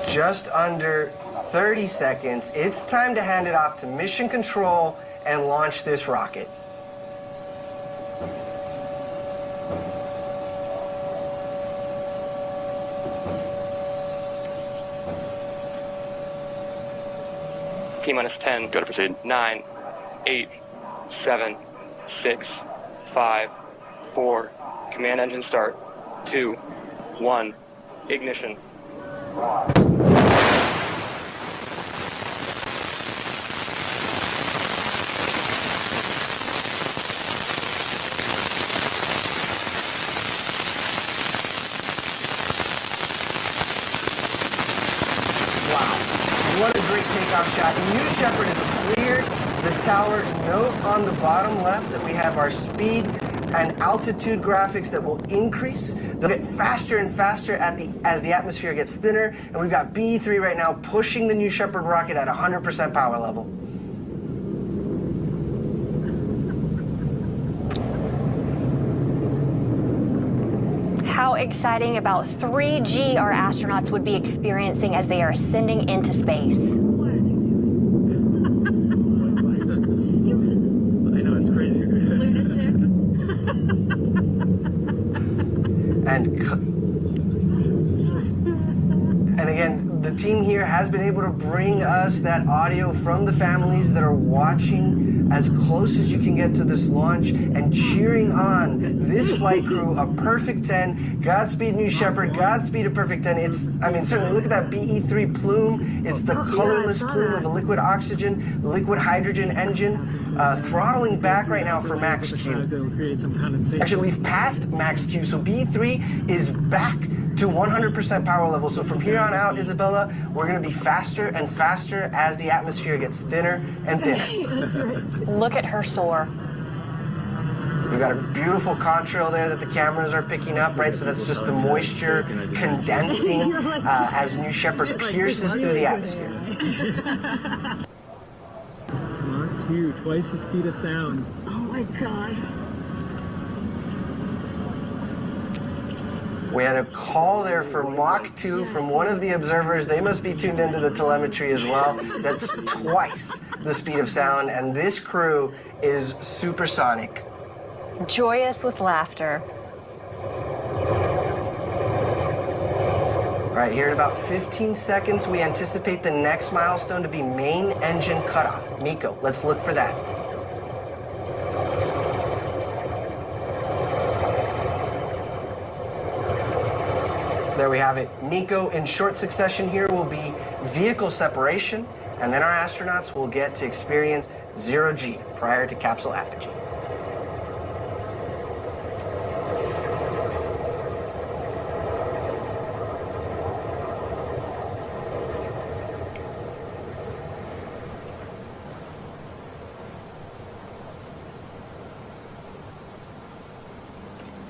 just under 30 seconds. It's time to hand it off to Mission Control and launch this rocket. T-minus 10. Go to proceed. 9, 8, 7, 6, 5, 4. Command engine start. 2, 1. Ignition. What a great takeoff shot. New Shepard is cleared. The tower, note on the bottom left that we have our speed and altitude graphics that will increase. They'll get faster and faster as the atmosphere gets thinner. And we've got BE-3 right now pushing the New Shepard rocket at 100% power level. How exciting about 3G our astronauts would be experiencing as they are ascending into space. I know, it's crazy. Lunatic. And again, the team here has been able to bring us that audio from the families that are watching as close as you can get to this launch and cheering on this flight crew, a perfect 10. Godspeed, New Shepard. Godspeed, a perfect 10. I mean, certainly look at that BE-3 plume. It's the colorless plume of a liquid oxygen, liquid hydrogen engine. Throttling back right now for max Q. Actually, we've passed max Q, so BE-3 is back to 100% power level. So from here on out, Isabella, we're going to be faster and faster as the atmosphere gets thinner and thinner. Look at her soar. We've got a beautiful contrail there that the cameras are picking up, right? So that's just the moisture condensing as New Shepard pierces through the atmosphere. Mach 2, twice the speed of sound. Oh my God. We had a call there for Mach 2 from one of the observers. They must be tuned into the telemetry as well. That's twice the speed of sound, and this crew is supersonic. Joyous with laughter. All right, here in about 15 seconds, we anticipate the next milestone to be main engine cutoff. Nico, let's look for that. There we have it. Nico, in short succession here, will be vehicle separation, and then our astronauts will get to experience 0G prior to capsule apogee.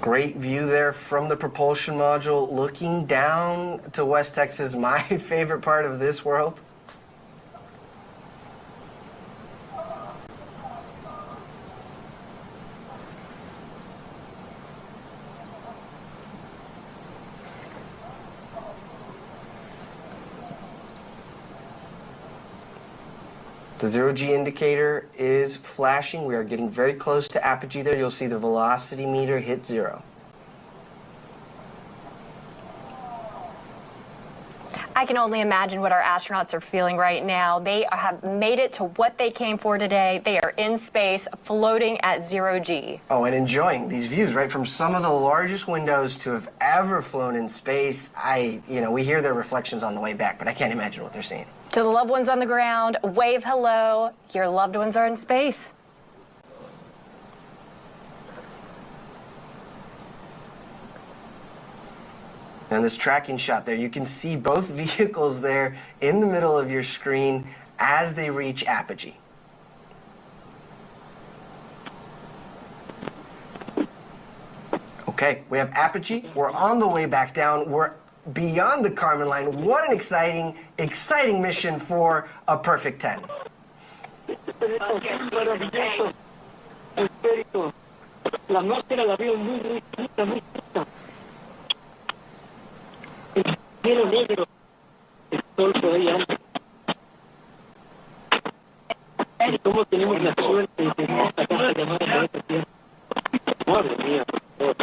Great view there from the propulsion module, looking down to West Texas, my favorite part of this world. The 0G indicator is flashing. We are getting very close to apogee there. You'll see the velocity meter hit 0. I can only imagine what our astronauts are feeling right now. They have made it to what they came for today. They are in space, floating at 0G. Oh, and enjoying these views, right? From some of the largest windows to have ever flown in space. We hear their reflections on the way back, but I can't imagine what they're seeing. To the loved ones on the ground, wave hello. Your loved ones are in space. And this tracking shot there, you can see both vehicles there in the middle of your screen as they reach apogee. Okay, we have apogee. We're on the way back down. We're beyond the Kármán line. What an exciting, exciting mission for a perfect 10. sol todavía. ¿Cómo tenemos la suerte de tener esta casa llamada esta tierra? Madre mía, por favor.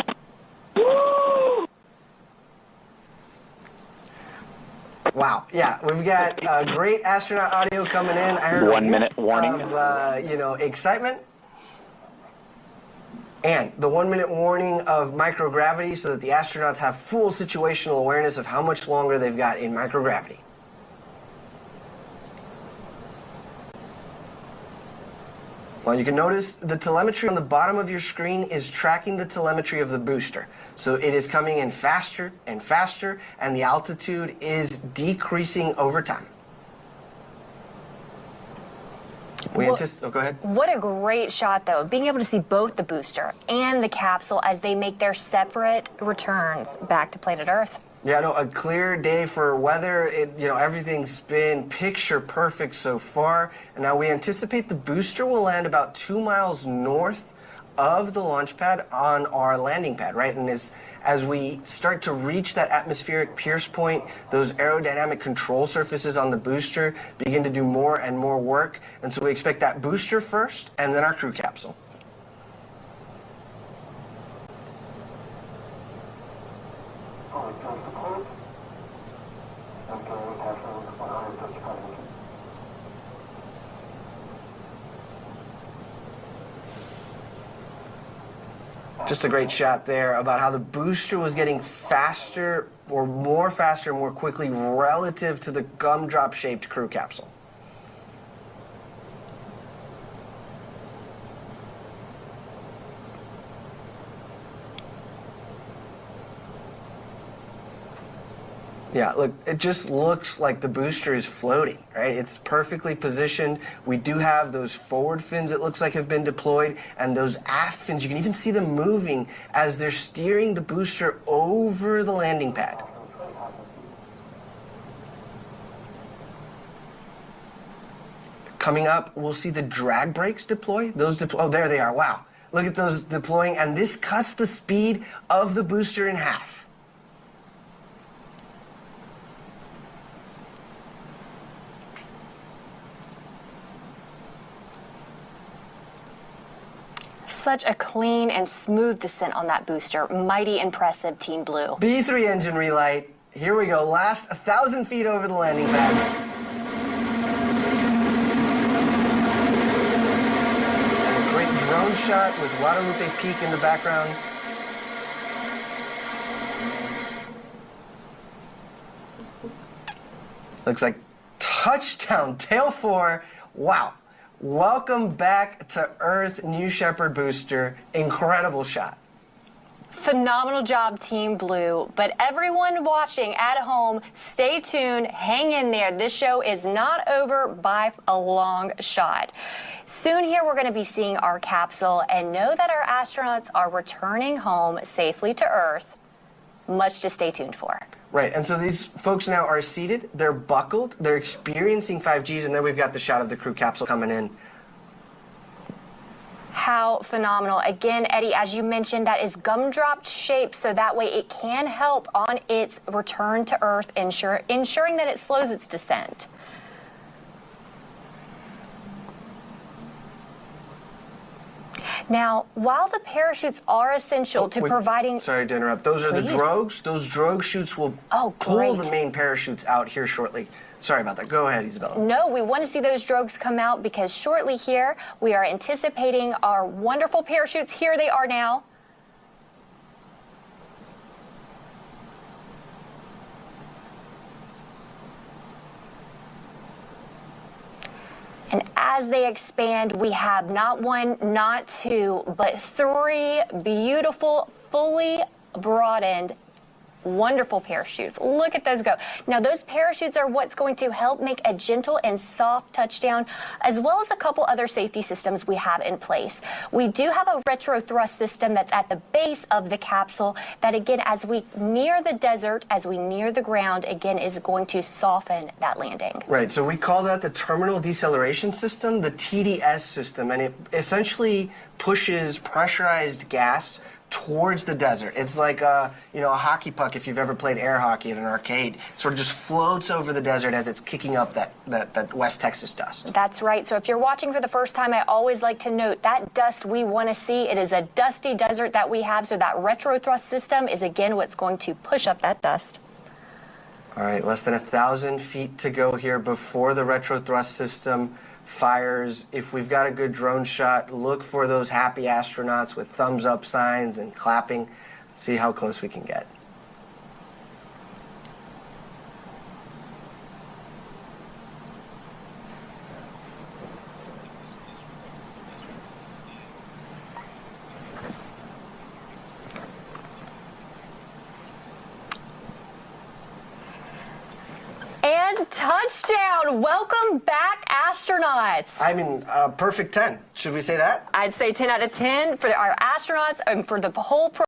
Wow. Yeah, we've got great astronaut audio coming in. I heard 1 minute warning. Of, excitement. And the 1 minute warning of microgravity so that the astronauts have full situational awareness of how much longer they've got in microgravity. Well, you can notice the telemetry on the bottom of your screen is tracking the telemetry of the booster. So it is coming in faster and faster, and the altitude is decreasing over time. Oh, go ahead. What a great shot, though, being able to see both the booster and the capsule as they make their separate returns back to planet Earth. Yeah, no, a clear day for weather. Everything's been picture perfect so far. And now we anticipate the booster will land about 2 miles north of the launch pad on our landing pad, right? And as we start to reach that atmospheric pierce point, those aerodynamic control surfaces on the booster begin to do more and more work. And so we expect that booster first and then our crew capsule. Just a great shot there about how the booster was getting faster or more quickly relative to the gumdrop-shaped crew capsule. Yeah, look, it just looks like the booster is floating, right? It's perfectly positioned. We do have those forward fins, it looks like, have been deployed, and those aft fins, you can even see them moving as they're steering the booster over the landing pad. Coming up, we'll see the drag brakes deploy. Oh, there they are, wow. Look at those deploying, and this cuts the speed of the booster in half. Such a clean and smooth descent on that booster. Mighty impressive, Team Blue. B3 engine relight. Here we go. Last 1,000 feet over the landing pad. And a great drone shot with Guadalupe Peak in the background. Looks like touchdown, tail 4. Wow. Welcome back to Earth, New Shepard booster. Incredible shot. Phenomenal job, Team Blue. But everyone watching at home, stay tuned, hang in there. This show is not over by a long shot. Soon here, we're going to be seeing our capsule and know that our astronauts are returning home safely to Earth. Much to stay tuned for. Right, and so these folks now are seated, they're buckled, they're experiencing 5Gs, and then we've got the shot of the crew capsule coming in. How phenomenal. Again, Eddie, as you mentioned, that is gumdrop shaped, so that way it can help on its return to Earth, ensuring that it slows its descent. Now, while the parachutes are essential to providing... Sorry to interrupt. Those are the drogues. Those drogue chutes will pull the main parachutes out here shortly. Sorry about that. Go ahead, Isabella. No, we want to see those drogues come out because shortly here, we are anticipating our wonderful parachutes. Here they are now. And as they expand, we have not one, not two, but 3 beautiful, fully broadened, wonderful parachutes. Look at those go. Now, those parachutes are what's going to help make a gentle and soft touchdown, as well as a couple other safety systems we have in place. We do have a retro thrust system that's at the base of the capsule that, again, as we near the desert, as we near the ground, again, is going to soften that landing. Right, so we call that the terminal deceleration system, the TDS system, and it essentially pushes pressurized gas towards the desert. It's like a hockey puck if you've ever played air hockey at an arcade. It sort of just floats over the desert as it's kicking up that West Texas dust. That's right. So if you're watching for the first time, I always like to note that dust we want to see. It is a dusty desert that we have, so that retro thrust system is again what's going to push up that dust. All right, less than 1,000 feet to go here before the retro thrust system fires. If we've got a good drone shot, look for those happy astronauts with thumbs up signs and clapping. See how close we can get. And touchdown! Welcome back, astronauts. I mean, perfect 10. Should we say that? I'd say 10 out of 10 for our astronauts and for the whole program.